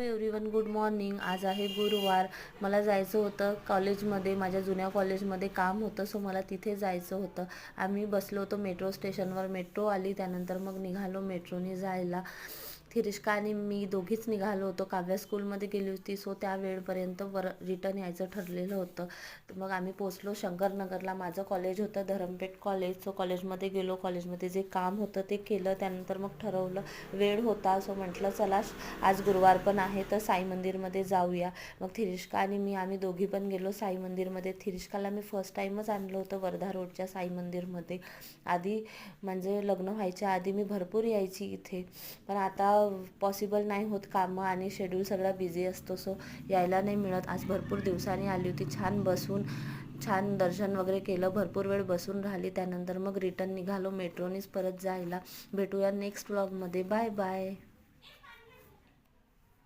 Everyone, good morning. आज आहे गुरुवार. मला जायचं होतं कॉलेजमध्ये, माझ्या जुन्या कॉलेजमध्ये काम होतं, सो मला तिथे जायचं होतं. आम्ही बसलो होतो मेट्रो स्टेशनवर. मेट्रो आली, त्यानंतर मग निघालो मेट्रोने जायला. थिरिष्का आणि मी दोघीच निघालो होतो. काव्या स्कूलमध्ये गेली होती, सो त्या वेळपर्यंत रिटर्न यायचं ठरलेलं होतं. तर मग आम्ही पोचलो शंकरनगरला. माझं कॉलेज होतं धरमपेठ कॉलेज. सो कॉलेजमध्ये गेलो, कॉलेजमध्ये जे काम होतं ते केलं. त्यानंतर मग ठरवलं, वेळ होता, सो म्हटलं चला आज गुरुवार पण आहे तर साई मंदिरमध्ये जाऊया. मग थिरिष्का आणि मी आम्ही दोघी पण गेलो साई मंदिरमध्ये. थिरिष्काला मी फर्स्ट टाईमच आणलं होतं वर्धा रोडच्या साई मंदिरमध्ये. आधी म्हणजे लग्न व्हायच्या आधी मी भरपूर यायची इथे, पण आता पॉसिबल नाही होत, कामं आणि शेड्यूल सगळा बिझी असतो, सो यायला नाही मिळत. आज भरपूर दिवसांनी आली होती. छान बसून छान दर्शन वगैरे केलं, भरपूर वेळ बसून राहिली. त्यानंतर मग रिटर्न निघालो मेट्रोनीच परत जायला. भेटूया नेक्स्ट व्लॉगमध्ये. Bye bye.